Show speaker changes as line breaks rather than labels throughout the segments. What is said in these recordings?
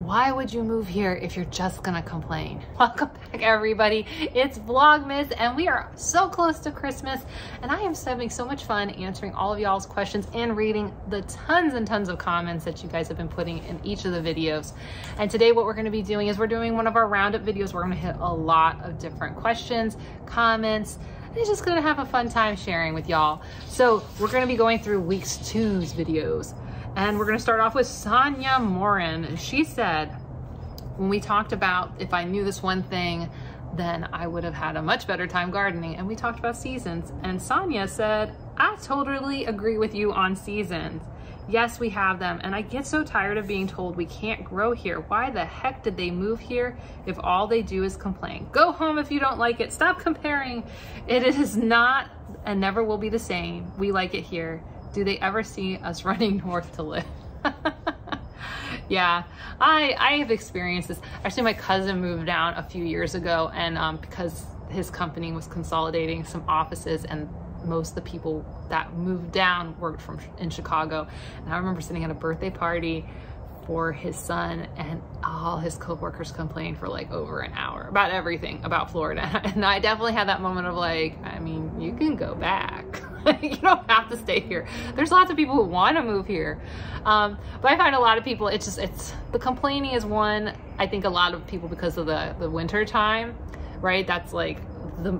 Why would you move here if you're just gonna complain? Welcome back, everybody. It's Vlogmas, and we are so close to Christmas, and I am having so much fun answering all of y'all's questions and reading the tons and tons of comments that you guys have been putting in each of the videos. And today what we're gonna be doing is we're doing one of our roundup videos. We're gonna hit a lot of different questions, comments, and it's just gonna have a fun time sharing with y'all. So we're gonna be going through week 2's videos. And we're gonna start off with Sonia Morin. She said, when we talked about if I knew this one thing, then I would have had a much better time gardening. And we talked about seasons. And Sonia said, I totally agree with you on seasons. Yes, we have them. And I get so tired of being told we can't grow here. Why the heck did they move here if all they do is complain? Go home if you don't like it. Stop comparing. It is not and never will be the same. We like it here. Do they ever see us running north to live? Yeah, I have experienced this. Actually, my cousin moved down a few years ago, and because his company was consolidating some offices, and most of the people that moved down worked in Chicago. And I remember sitting at a birthday party for his son, and all his coworkers complained for like over an hour about everything about Florida. And I definitely had that moment of like, I mean, you can go back. You don't have to stay here. There's lots of people who want to move here. But I find a lot of people, it's the complaining is one. I think a lot of people, because of the winter time, right? That's like,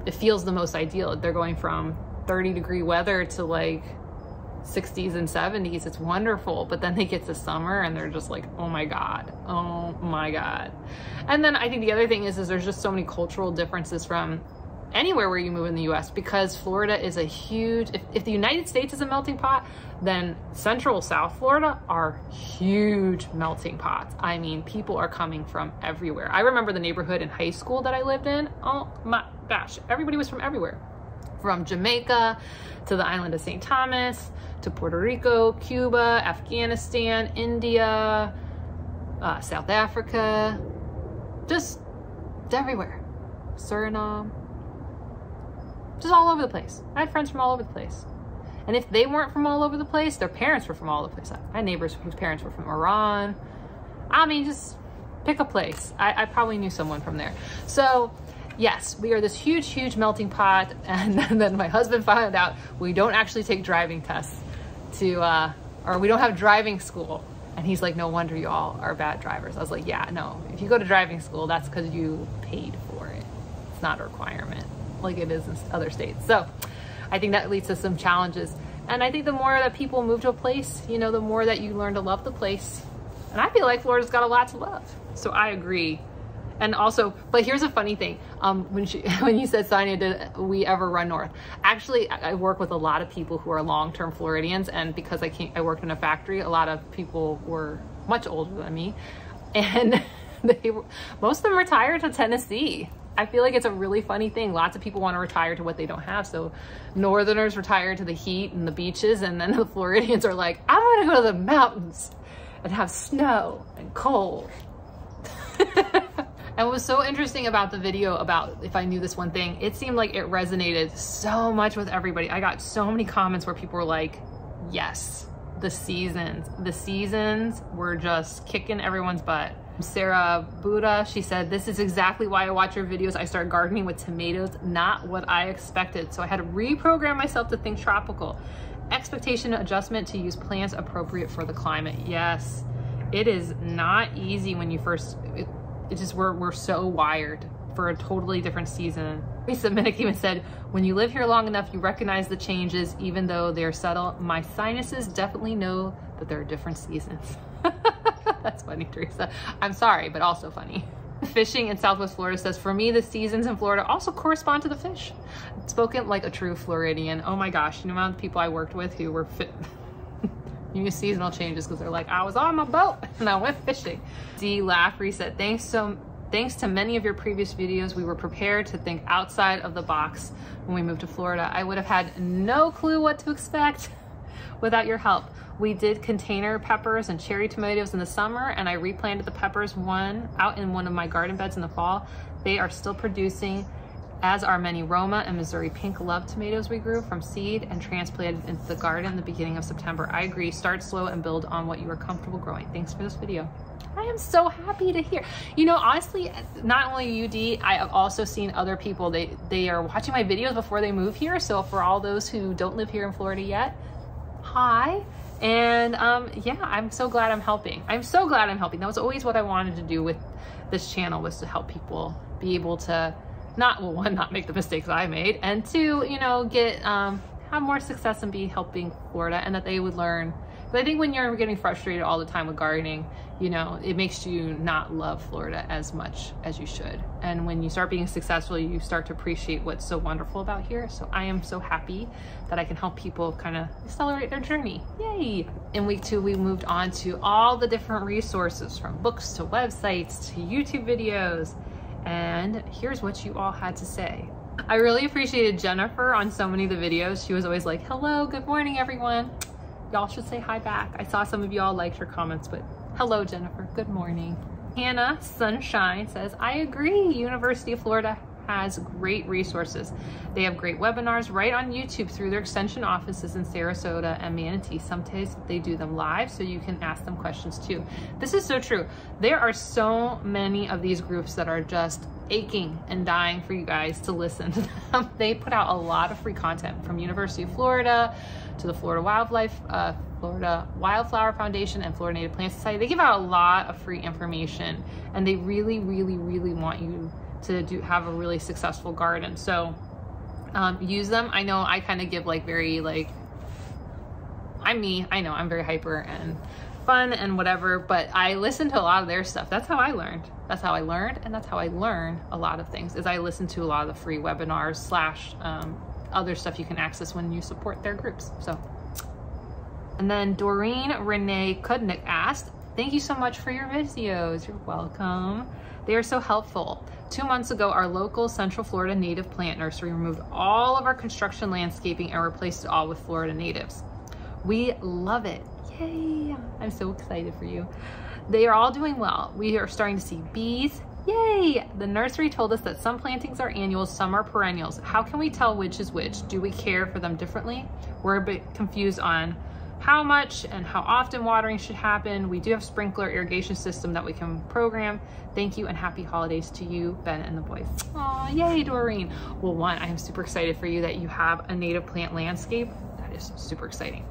it feels the most ideal. They're going from 30-degree weather to like 60s and 70s. It's wonderful. But then they get to summer and they're just like, oh my God, oh my God. And then I think the other thing is there's just so many cultural differences from anywhere where you move in the US, because Florida is a huge, if the United States is a melting pot, then Central South Florida are huge melting pots. I mean, people are coming from everywhere. I remember the neighborhood in high school that I lived in. Oh my gosh, everybody was from everywhere. From Jamaica to the island of St. Thomas, to Puerto Rico, Cuba, Afghanistan, India, South Africa, just everywhere. Suriname. Just all over the place. I had friends from all over the place. And if they weren't from all over the place, their parents were from all over the place. I had neighbors whose parents were from Iran. I mean, just pick a place. I probably knew someone from there. So yes, we are this huge, huge melting pot. And then my husband found out we don't actually take driving tests or we don't have driving school. And he's like, no wonder you all are bad drivers. I was like, yeah, no, if you go to driving school, that's because you paid for it. It's not a requirement like it is in other states. So I think that leads to some challenges. And I think the more that people move to a place, you know, the more that you learn to love the place. And I feel like Florida's got a lot to love. So I agree. And also, but here's a funny thing. When you said, Sonia, did we ever run north? Actually, I work with a lot of people who are long-term Floridians. And because I worked in a factory, a lot of people were much older than me. And most of them retired to Tennessee. I feel like it's a really funny thing. Lots of people want to retire to what they don't have. So Northerners retire to the heat and the beaches, and then the Floridians are like, I want to go to the mountains and have snow and cold. And what was so interesting about the video about if I knew this one thing, it seemed like it resonated so much with everybody. I got so many comments where people were like, yes, the seasons were just kicking everyone's butt. Sarah Buddha, she said, this is exactly why I watch your videos. I started gardening with tomatoes, not what I expected. So I had to reprogram myself to think tropical. Expectation adjustment to use plants appropriate for the climate. Yes, it is not easy when you first, it's just, we're so wired for a totally different season. Lisa Minnick even said, when you live here long enough, you recognize the changes, even though they're subtle. My sinuses definitely know that there are different seasons. That's funny, Teresa. I'm sorry, but also funny. Fishing in Southwest Florida says, for me, the seasons in Florida also correspond to the fish. Spoken like a true Floridian. Oh my gosh, you know the amount of people I worked with who were you use seasonal changes because they're like, I was on my boat and I went fishing. D. Laffrey said, thanks to many of your previous videos, we were prepared to think outside of the box when we moved to Florida. I would have had no clue what to expect without your help. We did container peppers and cherry tomatoes in the summer, and I replanted the peppers out in one of my garden beds in the fall. They are still producing, as are many Roma and Missouri Pink Love tomatoes we grew from seed and transplanted into the garden in the beginning of September. I agree, start slow and build on what you are comfortable growing. Thanks for this video. I am so happy to hear. You know, honestly, not only you, Dee, I have also seen other people, they are watching my videos before they move here. So for all those who don't live here in Florida yet, hi. And yeah, I'm so glad I'm helping. I'm so glad I'm helping. That was always what I wanted to do with this channel, was to help people be able to not, well, one, not make the mistakes I made, and two, you know, get have more success and be helping Florida, and that they would learn. But I think when you're getting frustrated all the time with gardening, you know, it makes you not love Florida as much as you should. And when you start being successful, you start to appreciate what's so wonderful about here. So I am so happy that I can help people kind of accelerate their journey. Yay! In week 2, we moved on to all the different resources, from books to websites to YouTube videos. And here's what you all had to say. I really appreciated Jennifer on so many of the videos. She was always like, hello, good morning, everyone. Y'all should say hi back. I saw some of y'all liked her comments, but hello, Jennifer, good morning. Hannah Sunshine says, I agree. University of Florida has great resources. They have great webinars right on YouTube through their extension offices in Sarasota and Manatee. Sometimes they do them live, so you can ask them questions too. This is so true. There are so many of these groups that are just aching and dying for you guys to listen to them. They put out a lot of free content, from University of Florida to the Florida Wildflower Foundation and Florida Native Plant Society. They give out a lot of free information, and they really, really, really want you to have a really successful garden. So use them. I know I kind of give like very like, I'm me, I know I'm very hyper and fun and whatever, but I listen to a lot of their stuff. That's how I learned. That's how I learned, and that's how I learn a lot of things, is I listen to a lot of the free webinars / other stuff you can access when you support their groups. So, and then Doreen Renee Kudnick asked, thank you so much for your videos. You're welcome. They are so helpful. 2 months ago, our local Central Florida native plant nursery removed all of our construction landscaping and replaced it all with Florida natives. We love it. Yay! I'm so excited for you. They are all doing well. We are starting to see bees. Yay! The nursery told us that some plantings are annuals, some are perennials. How can we tell which is which? Do we care for them differently? We're a bit confused on how much and how often watering should happen. We do have sprinkler irrigation system that we can program. Thank you, and happy holidays to you, Ben, and the boys. Aw, yay, Doreen. Well, one, I am super excited for you that you have a native plant landscape. That is super exciting.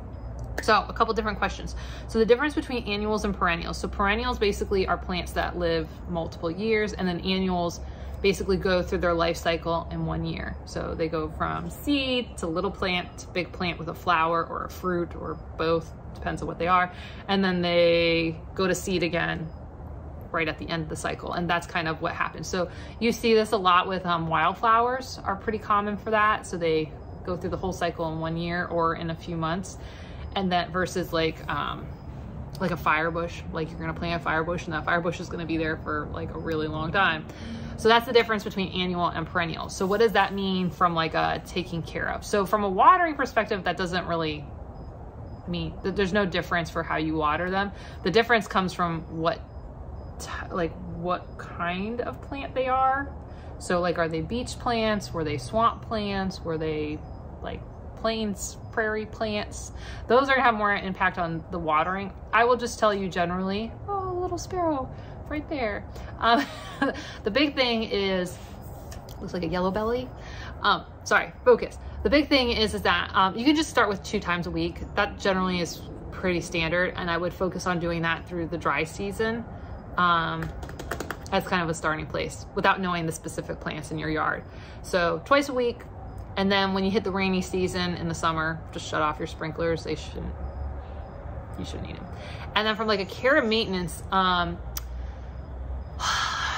So a couple different questions. So the difference between annuals and perennials. So perennials basically are plants that live multiple years, and then annuals basically go through their life cycle in 1 year. So they go from seed to little plant to big plant with a flower or a fruit or both, depends on what they are. And then they go to seed again right at the end of the cycle. And that's kind of what happens. So you see this a lot with wildflowers are pretty common for that. So they go through the whole cycle in 1 year or in a few months. And that versus like a fire bush, like you're gonna plant a fire bush and that fire bush is gonna be there for like a really long time. So that's the difference between annual and perennial. So what does that mean from like a taking care of? So from a watering perspective, that doesn't really mean that there's no difference for how you water them. The difference comes from what kind of plant they are. So like, are they beach plants? Were they swamp plants? Were they like plains, prairie plants? Those are gonna have more impact on the watering. I will just tell you generally, oh, a little sparrow right there. The big thing is, looks like a yellow belly. Sorry, focus. The big thing is that you can just start with 2 times a week. That generally is pretty standard, and I would focus on doing that through the dry season. That's kind of a starting place without knowing the specific plants in your yard. So twice a week. And then when you hit the rainy season in the summer, just shut off your sprinklers. You shouldn't need them. And then from like a care and maintenance,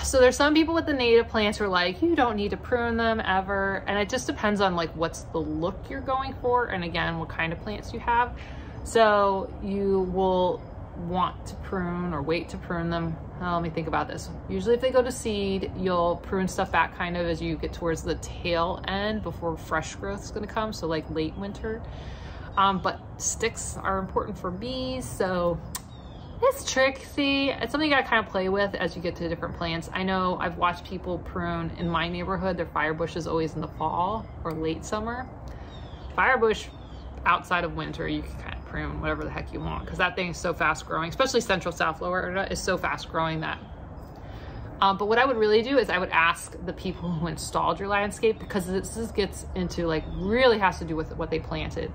so there's some people with the native plants who are like, you don't need to prune them ever. And it just depends on like what's the look you're going for. And again, what kind of plants you have. So you will want to prune or wait to prune them. Let me think about this. Usually if they go to seed, you'll prune stuff back kind of as you get towards the tail end before fresh growth is going to come. So like late winter. But sticks are important for bees. So it's tricky. It's something you gotta kind of play with as you get to different plants. I know I've watched people prune in my neighborhood. Their fire bush is always in the fall or late summer. Fire bush outside of winter, you can kind of prune, whatever the heck you want, because that thing is so fast growing, especially Central South Florida is so fast growing that. But what I would really do is I would ask the people who installed your landscape, because this gets into like, really has to do with what they planted.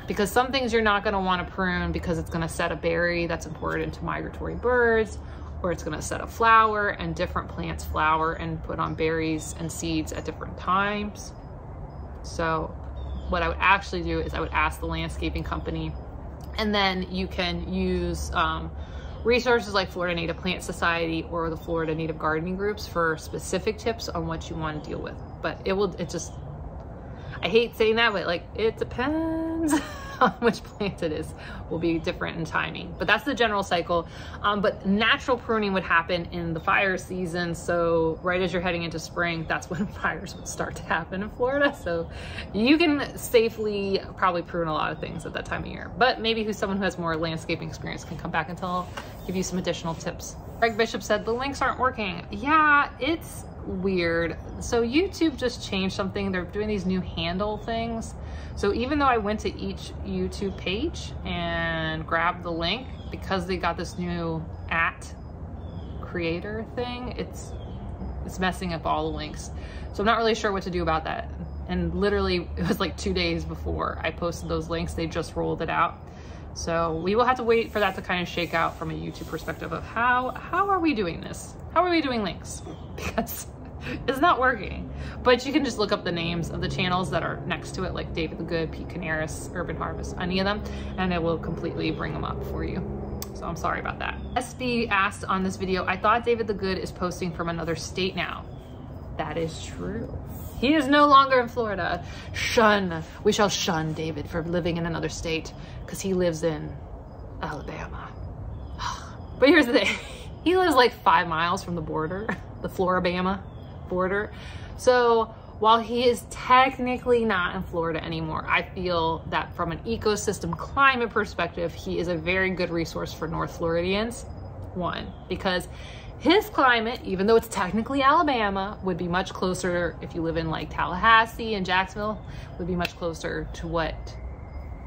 Because some things you're not gonna wanna prune because it's gonna set a berry that's important to migratory birds, or it's gonna set a flower, and different plants flower and put on berries and seeds at different times. So what I would actually do is I would ask the landscaping company, and then you can use resources like Florida Native Plant Society or the Florida Native Gardening Groups for specific tips on what you want to deal with. But it just, I hate saying that, but like, it depends on which plant it is, will be different in timing. But that's the general cycle. But natural pruning would happen in the fire season. So right as you're heading into spring, that's when fires would start to happen in Florida. So you can safely probably prune a lot of things at that time of year. But maybe someone who has more landscaping experience can come back and give you some additional tips. Greg Bishop said the links aren't working. Yeah, it's weird. So YouTube just changed something. They're doing these new handle things. So even though I went to each YouTube page and grabbed the link, because they got this new @creator thing, it's messing up all the links. So I'm not really sure what to do about that. And literally it was like 2 days before I posted those links, they just rolled it out. So we will have to wait for that to kind of shake out from a YouTube perspective of how are we doing this? How are we doing links? Because it's not working. But you can just look up the names of the channels that are next to it, like David the Good, Pete Canaris, Urban Harvest, any of them, and it will completely bring them up for you. So I'm sorry about that. SB asked on this video, I thought David the Good is posting from another state now. That is true. He is no longer in Florida. We shall shun David for living in another state, because he lives in Alabama. But here's the thing. He lives like 5 miles from the border, the Floribama border. So while he is technically not in Florida anymore, I feel that from an ecosystem climate perspective, he is a very good resource for North Floridians. One, because his climate, even though it's technically Alabama, would be much closer, if you live in like Tallahassee and Jacksonville, would be much closer to what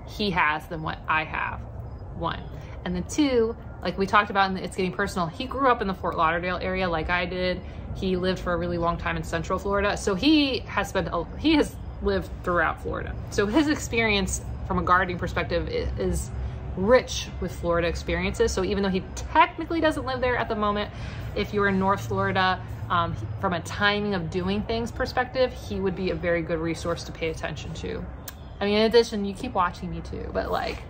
he has than what I have. One. And then two, like we talked about in the It's Getting Personal, he grew up in the Fort Lauderdale area like I did. He lived for a really long time in Central Florida. So he has lived throughout Florida. So his experience from a gardening perspective is rich with Florida experiences. So even though he technically doesn't live there at the moment, if you're in North Florida, from a timing of doing things perspective, he would be a very good resource to pay attention to. I mean, in addition, you keep watching me too, but like,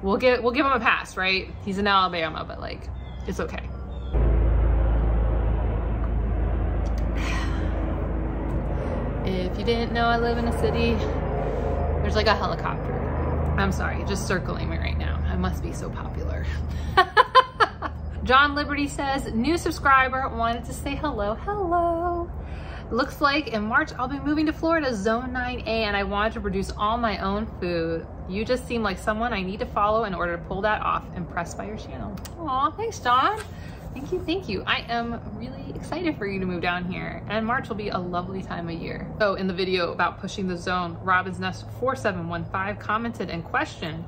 we'll give him a pass, right? He's in Alabama, but like, it's okay. If you didn't know, I live in a city. There's like a helicopter. I'm sorry, just circling me right now. I must be so popular. John Liberty says, new subscriber, wanted to say hello. Hello. Looks like in March, I'll be moving to Florida, Zone 9A, and I wanted to produce all my own food. You just seem like someone I need to follow in order to pull that off. Impressed by your channel. Aw, thanks, John. Thank you, thank you. I am really excited for you to move down here, and March will be a lovely time of year. So in the video about pushing the zone, Robin's Nest 4715 commented and questioned,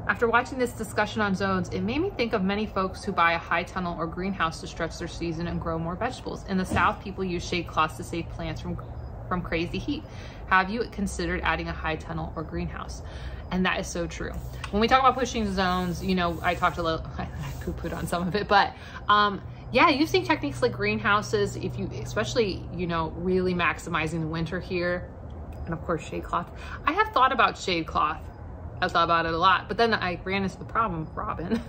after watching this discussion on zones, it made me think of many folks who buy a high tunnel or greenhouse to stretch their season and grow more vegetables. In the South, people use shade cloths to save plants from crazy heat. Have you considered adding a high tunnel or greenhouse? And that is so true. When we talk about pushing zones, you know, I talked a little, I poo-pooed on some of it, but yeah, using techniques like greenhouses, if you, especially, you know, really maximizing the winter here, and of course shade cloth. I have thought about shade cloth. I've thought about it a lot, but then I ran into the problem, Robin,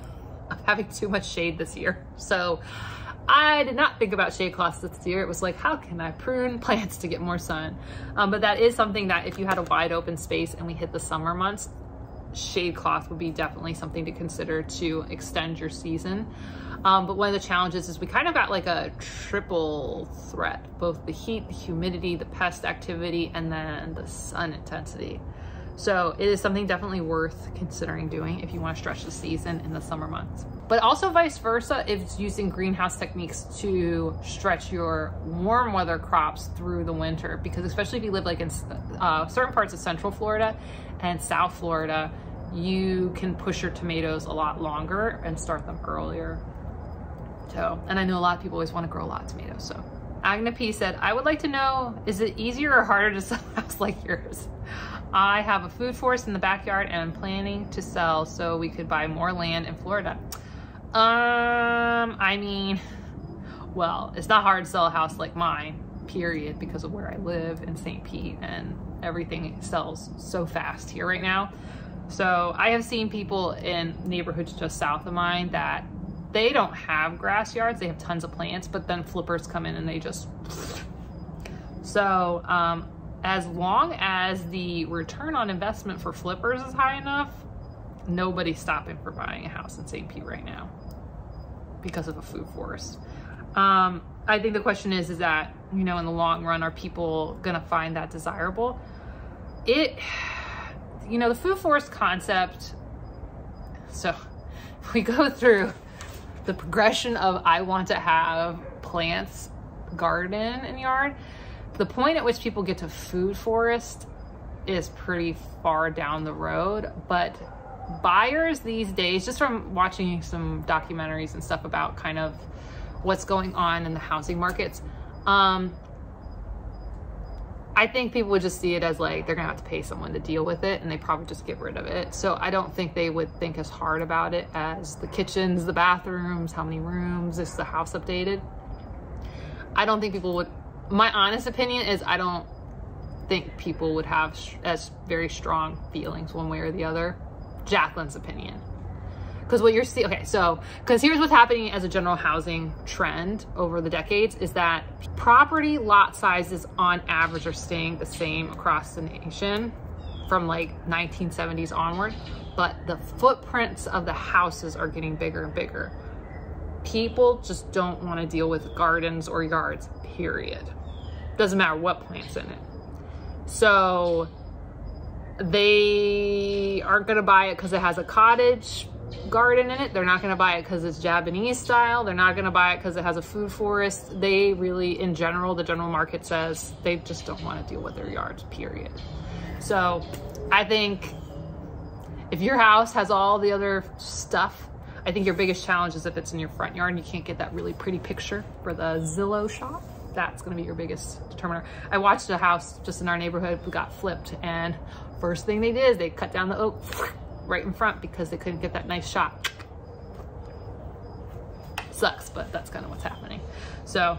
of having too much shade this year. So I did not think about shade cloths this year. It was like, how can I prune plants to get more sun? But that is something that if you had a wide open space and we hit the summer months, shade cloth would be definitely something to consider to extend your season. But one of the challenges is we kind of got like a triple threat, both the heat, the humidity, the pest activity, and then the sun intensity. So it is something definitely worth considering doing if you want to stretch the season in the summer months. But also vice versa, if it's using greenhouse techniques to stretch your warm weather crops through the winter, because especially if you live like in certain parts of Central Florida and South Florida, you can push your tomatoes a lot longer and start them earlier. So, and I know a lot of people always want to grow a lot of tomatoes. So Agna P said, I would like to know, is it easier or harder to sell a house like yours? I have a food forest in the backyard and I'm planning to sell so we could buy more land in Florida. I mean, well, it's not hard to sell a house like mine, period, because of where I live in St. Pete and everything sells so fast here right now. So I have seen people in neighborhoods just south of mine that they don't have grass yards, they have tons of plants, but then flippers come in and they just, so as long as the return on investment for flippers is high enough, nobody's stopping for buying a house in St. Pete right now because of a food forest. I think the question is that, you know, in the long run, are people gonna find that desirable? You know, the food forest concept, so we go through the progression of I want to have plants, garden in yard. The point at which people get to food forest is pretty far down the road, but buyers these days, just from watching some documentaries and stuff about kind of what's going on in the housing markets, I think people would just see it as like, they're gonna have to pay someone to deal with it and they probably just get rid of it. So I don't think they would think as hard about it as the kitchens, the bathrooms, how many rooms, is the house updated. I don't think people would, my honest opinion is I don't think people would have as very strong feelings one way or the other. Jacqueline's opinion. Because what you're seeing, okay, so, because here's what's happening as a general housing trend over the decades is that property lot sizes on average are staying the same across the nation from like 1970s onward, but the footprints of the houses are getting bigger and bigger. People just don't want to deal with gardens or yards, period. Doesn't matter what plant's in it. So they aren't gonna buy it because it has a cottage garden in it. They're not going to buy it because it's Japanese style. They're not going to buy it because it has a food forest. They really, in general, the general market says they just don't want to deal with their yards, period. So I think if your house has all the other stuff, I think your biggest challenge is if it's in your front yard and you can't get that really pretty picture for the Zillow shop. That's going to be your biggest determiner. I watched a house just in our neighborhood who got flipped, and first thing they did is they cut down the oak right in front because they couldn't get that nice shot. Sucks, but that's kind of what's happening. So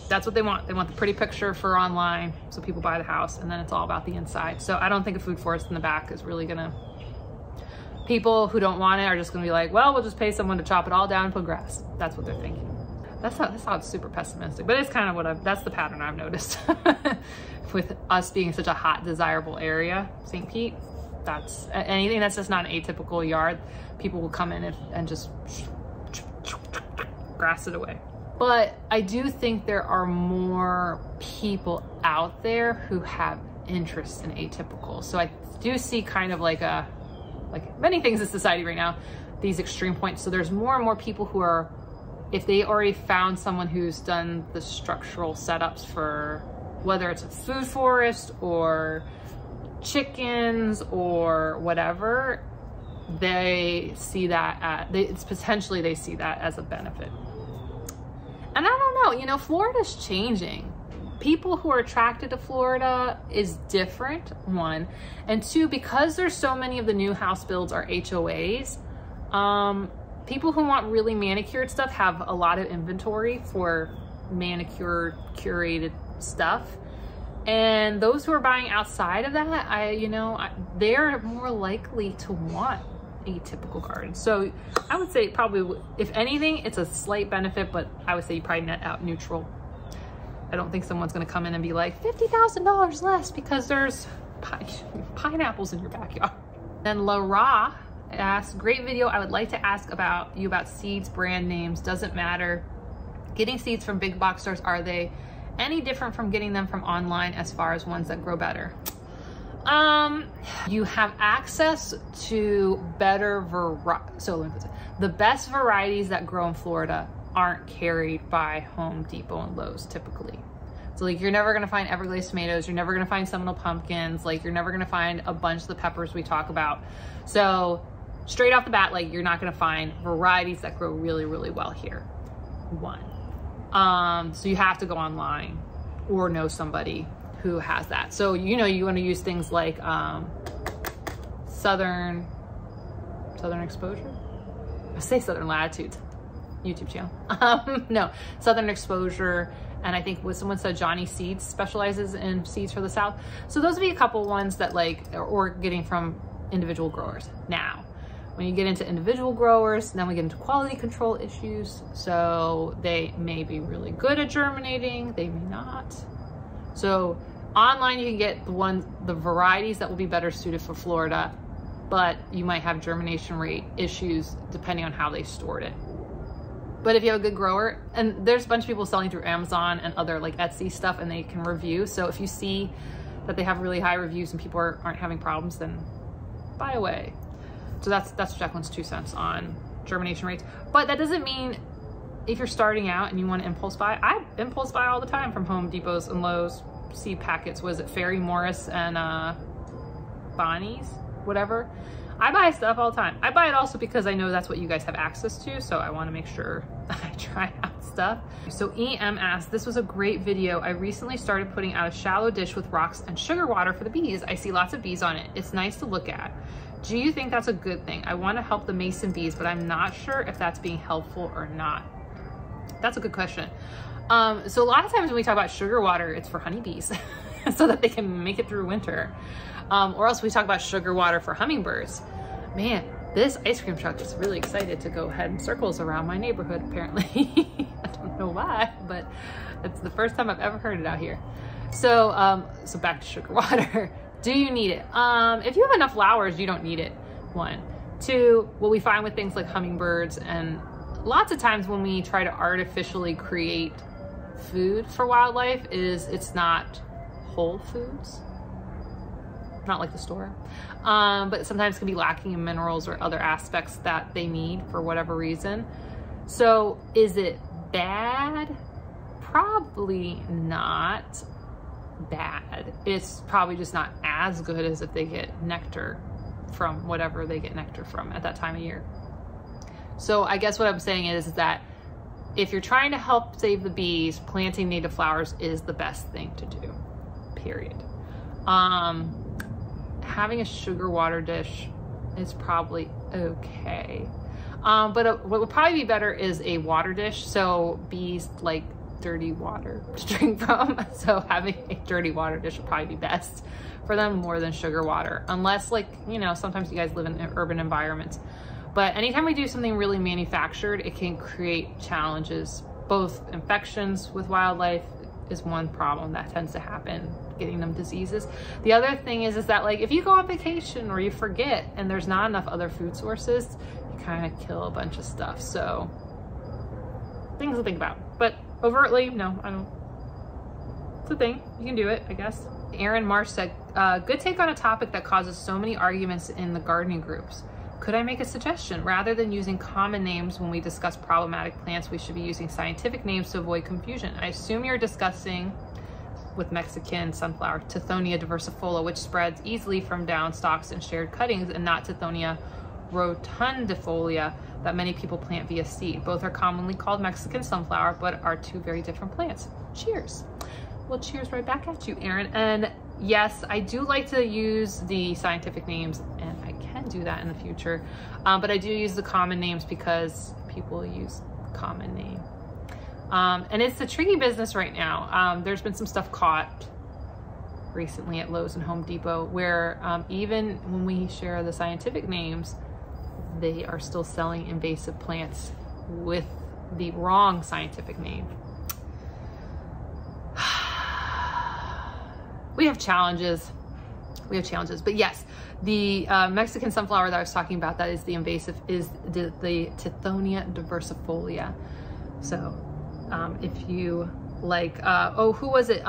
that's what they want. They want the pretty picture for online, so people buy the house, and then it's all about the inside. So I don't think a food forest in the back is really gonna, people who don't want it are just gonna be like, well, we'll just pay someone to chop it all down and put grass. That's what they're thinking. That's not super pessimistic, but it's kind of what that's the pattern I've noticed with us being such a hot, desirable area, St. Pete. That's anything that's just not an atypical yard, people will come in and just grass it away. But I do think there are more people out there who have interest in atypical. So I do see kind of like many things in society right now, these extreme points. So there's more and more people who are, if they already found someone who's done the structural setups for whether it's a food forest or chickens or whatever, they see that it's potentially they see that as a benefit. And I don't know, you know, Florida's changing. People who are attracted to Florida is different, one, and two, because there's so many of the new house builds are HOAs, people who want really manicured stuff have a lot of inventory for manicured, curated stuff. And those who are buying outside of that, they're more likely to want atypical gardens. So I would say probably, if anything, it's a slight benefit, but I would say you probably net out neutral. I don't think someone's gonna come in and be like, $50,000 less because there's pineapples in your backyard. Then Lara asked, great video. I would like to ask you about seeds, brand names. Doesn't matter. Getting seeds from big box stores, are they any different from getting them from online as far as ones that grow better? You have access to better the best varieties that grow in Florida aren't carried by Home Depot and Lowe's typically. So like you're never gonna find Everglades tomatoes, you're never gonna find Seminole pumpkins, like you're never gonna find a bunch of the peppers we talk about. So straight off the bat, like you're not gonna find varieties that grow really, really well here. So you have to go online or know somebody who has that. So, you know, you wanna use things like Southern Exposure? I say Southern Latitudes, YouTube channel. No, Southern Exposure. And I think what someone said, Johnny Seeds specializes in seeds for the South. So those would be a couple ones that like, or getting from individual growers. Now, when you get into individual growers, then we get into quality control issues. So they may be really good at germinating, they may not. So online you can get the varieties that will be better suited for Florida, but you might have germination rate issues depending on how they stored it. But if you have a good grower, and there's a bunch of people selling through Amazon and other like Etsy stuff, and they can review. So if you see that they have really high reviews and people aren't having problems, then buy away. So that's Jacqueline's 2 cents on germination rates. But that doesn't mean if you're starting out and you want to impulse buy. I impulse buy all the time from Home Depots and Lowe's seed packets. Was it Ferry Morris and Bonnie's, whatever? I buy stuff all the time. I buy it also because I know that's what you guys have access to, so I want to make sure I try out stuff. So EM asked, this was a great video. I recently started putting out a shallow dish with rocks and sugar water for the bees. I see lots of bees on it. It's nice to look at. Do you think that's a good thing? I want to help the mason bees, but I'm not sure if that's being helpful or not. That's a good question. So a lot of times when we talk about sugar water, it's for honeybees so that they can make it through winter. Or else we talk about sugar water for hummingbirds. Man, this ice cream truck is really excited to go head in circles around my neighborhood, apparently. I don't know why, but it's the first time I've ever heard it out here. So, so back to sugar water. Do you need it? If you have enough flowers, you don't need it, 1. 2, what we find with things like hummingbirds, and lots of times when we try to artificially create food for wildlife, is it's not whole foods. Not like the store, but sometimes it can be lacking in minerals or other aspects that they need for whatever reason. So is it bad? Probably not bad. It's probably just not as good as if they get nectar from whatever they get nectar from at that time of year. So I guess what I'm saying is that if you're trying to help save the bees, planting native flowers is the best thing to do, period. Having a sugar water dish is probably okay. But what would probably be better is a water dish. So bees like dirty water to drink from. So having a dirty water dish would probably be best for them more than sugar water. Unless, like, you know, sometimes you guys live in urban environments. But anytime we do something really manufactured, it can create challenges. Both infections with wildlife is one problem that tends to happen, getting them diseases. The other thing is that, like, if you go on vacation or you forget and there's not enough other food sources, you kind of kill a bunch of stuff. So things to think about, but overtly, no, I don't. It's a thing, you can do it, I guess. Aaron Marsh said, good take on a topic that causes so many arguments in the gardening groups. Could I make a suggestion? Rather than using common names when we discuss problematic plants, we should be using scientific names to avoid confusion. I assume you're discussing with Mexican sunflower, Tithonia diversifolia, which spreads easily from down stalks and shared cuttings, and not Tithonia rotundifolia that many people plant via seed. Both are commonly called Mexican sunflower, but are 2 very different plants. Cheers. Well, cheers right back at you, Aaron. And yes, I do like to use the scientific names, and I can do that in the future. But I do use the common names because people use common name. And it's a tricky business right now. There's been some stuff caught recently at Lowe's and Home Depot where even when we share the scientific names, they are still selling invasive plants with the wrong scientific name. We have challenges. But yes, the Mexican sunflower that I was talking about, that is the invasive, is the Tithonia diversifolia. So if you like, oh, who was it?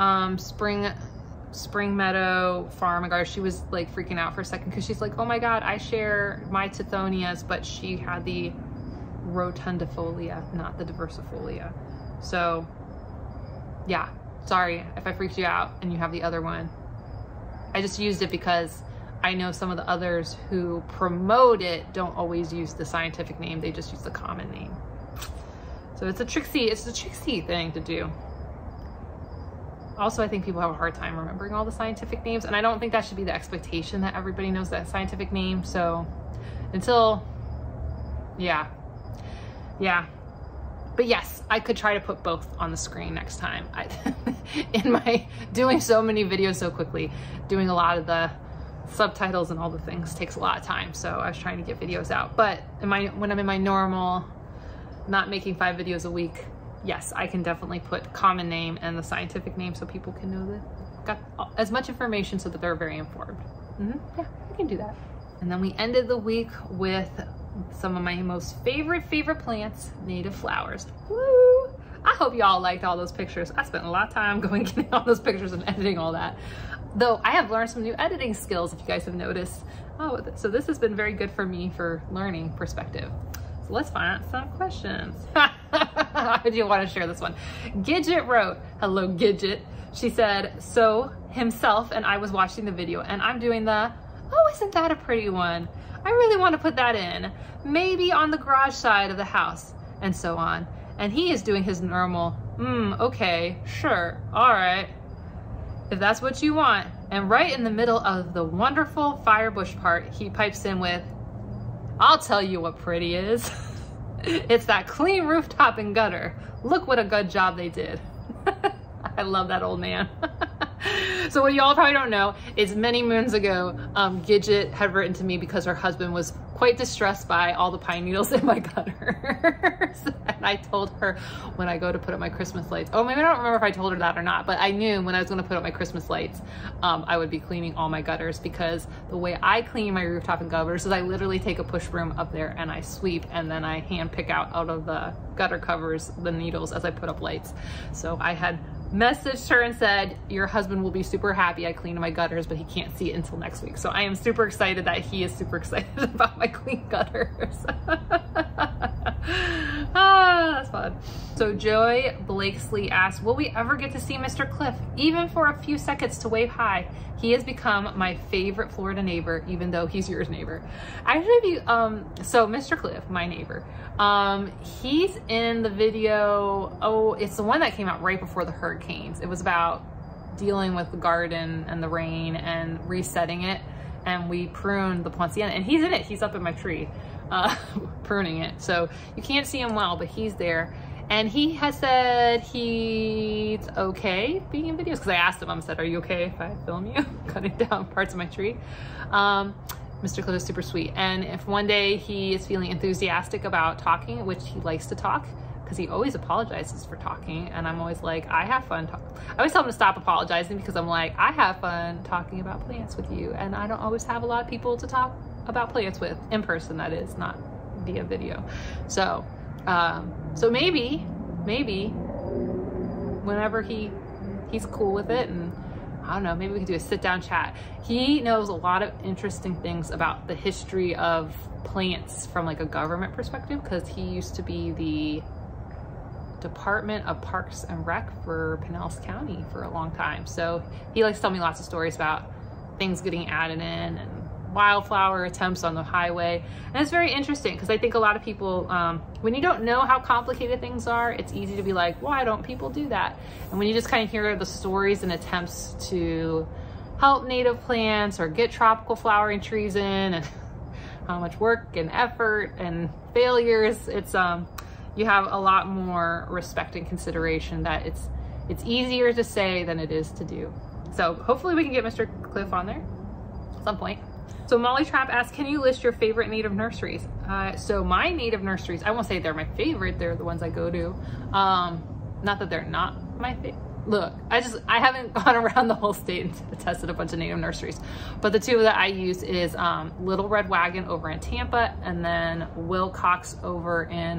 Spring Meadow Farm and Garden. She was like freaking out for a second because she's like, oh my God, I share my Tithonias, but she had the rotundifolia, not the diversifolia. So yeah, Sorry if I freaked you out and you have the other one. I just used it because I know some of the others who promote it don't always use the scientific name. They just use the common name. So it's a tricksy thing to do. Also, I think people have a hard time remembering all the scientific names, and I don't think that should be the expectation that everybody knows that scientific name. So until, yeah. But yes, I could try to put both on the screen next time. In my doing so many videos so quickly, doing a lot of the subtitles and all the things takes a lot of time. So I was trying to get videos out. But when I'm in my normal, not making 5 videos a week, yes, I can definitely put common name and the scientific name so people can know that got as much information so that they're very informed. Yeah, I can do that. And then we ended the week with some of my most favorite plants, native flowers. Woo! I hope y'all liked all those pictures. I spent a lot of time going getting all those pictures and editing all that. Though I have learned some new editing skills, if you guys have noticed. Oh, so this has been very good for me for learning perspective. So let's find out some questions. I do want to share this one. Gidget wrote, hello Gidget. She said, so himself and I was watching the video and I'm doing the, oh, isn't that a pretty one? I really want to put that in, maybe on the garage side of the house, and so on. And he is doing his normal, okay, sure, all right, if that's what you want. And right in the middle of the wonderful firebush part, he pipes in with, I'll tell you what pretty is. It's that clean rooftop and gutter. Look what a good job they did. I love that old man. So what y'all probably don't know is many moons ago, Gidget had written to me because her husband was quite distressed by all the pine needles in my gutters. And I told her when I go to put up my Christmas lights, oh, maybe I don't remember if I told her that or not, but I knew when I was gonna put up my Christmas lights, I would be cleaning all my gutters, because the way I clean my rooftop and gutters is I literally take a push broom up there and I sweep, and then I hand pick out of the gutter covers the needles as I put up lights. So I had messaged her and said, your husband will be super happy I cleaned my gutters, but he can't see it until next week. So I am super excited that he is super excited about my clean gutters. Ah, that's fun. So Joy Blakesley asked, will we ever get to see Mr. Cliff, even for a few seconds to wave hi? He has become my favorite Florida neighbor, even though he's yours neighbor. Actually, so Mr. Cliff, my neighbor, he's in the video, oh, it's the one that came out right before the hurricanes. It was about dealing with the garden and the rain and resetting it. And we pruned the poinciana, and he's in it. He's up in my tree, pruning it. So you can't see him well, but he's there. And he has said he's okay being in videos, because I asked him, I said, are you okay if I film you cutting down parts of my tree? Mr. Cliff is super sweet. And if one day he is feeling enthusiastic about talking, which he likes to talk, because he always apologizes for talking, and I'm always like, I have fun I always tell him to stop apologizing, because I'm like, I have fun talking about plants with you, and I don't always have a lot of people to talk about plants with, in person that is, not via video. So so maybe whenever he's cool with it, and I don't know, maybe we can do a sit down chat. He knows a lot of interesting things about the history of plants from like a government perspective, because he used to be the Department of Parks and Rec for Pinellas County for a long time. So he likes to tell me lots of stories about things getting added in and wildflower attempts on the highway. And it's very interesting, because I think a lot of people, when you don't know how complicated things are, it's easy to be like, why don't people do that? And when you just kind of hear the stories and attempts to help native plants or get tropical flowering trees in, and how much work and effort and failures, it's you have a lot more respect and consideration that it's easier to say than it is to do. So hopefully we can get Mr. Cliff on there at some point. So Molly Trapp asked, can you list your favorite native nurseries? So my native nurseries, I won't say they're my favorite, they're the ones I go to. Not that they're not my favorite. Look, I haven't gone around the whole state and tested a bunch of native nurseries, but the two that I use is Little Red Wagon over in Tampa, and then Wilcox over in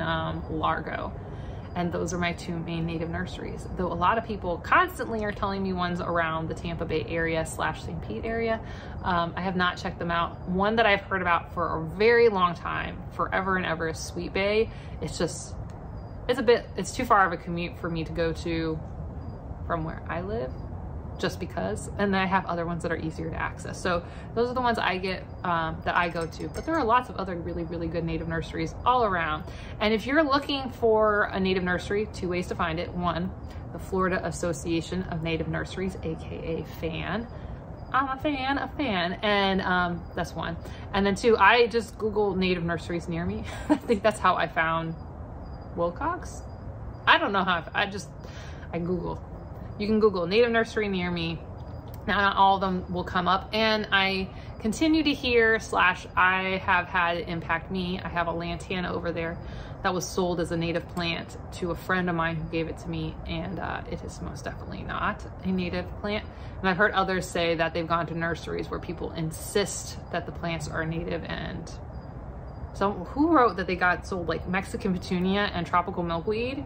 Largo. And those are my two main native nurseries. Though a lot of people constantly are telling me ones around the Tampa Bay area / St. Pete area. I have not checked them out. One that I've heard about for a very long time, forever and ever, is Sweet Bay. It's too far of a commute for me to go to from where I live, just because, and then I have other ones that are easier to access. So those are the ones I get, that I go to, but there are lots of other really, really good native nurseries all around. And if you're looking for a native nursery, 2 ways to find it. 1, the Florida Association of Native Nurseries, AKA FAN. I'm a fan, and that's 1. And then 2, I just Google native nurseries near me. I think that's how I found Wilcox. I don't know how, I Google. You can Google native nursery near me. Now, not all of them will come up, and I continue to hear / I have had it impact me. I have a lantana over there that was sold as a native plant to a friend of mine who gave it to me, and it is most definitely not a native plant. And I've heard others say that they've gone to nurseries where people insist that the plants are native, and so who wrote that they got sold like Mexican petunia and tropical milkweed,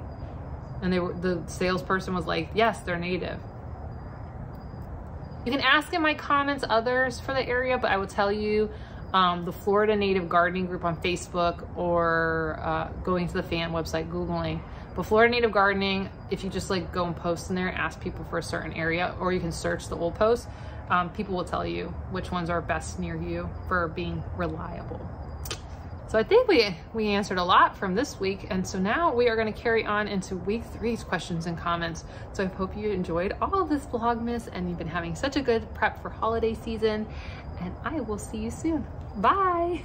and the salesperson was like, yes, they're native. You can ask in my comments others for the area, but I will tell you, the Florida Native Gardening Group on Facebook, or going to the FAN website, Googling. But Florida Native Gardening, if you just like go and post in there, ask people for a certain area, or you can search the old posts, people will tell you which ones are best near you for being reliable. So I think we answered a lot from this week, and so now we are going to carry on into week 3's questions and comments. So I hope you enjoyed all of this Vlogmas and you've been having such a good prep for holiday season, and I will see you soon. Bye!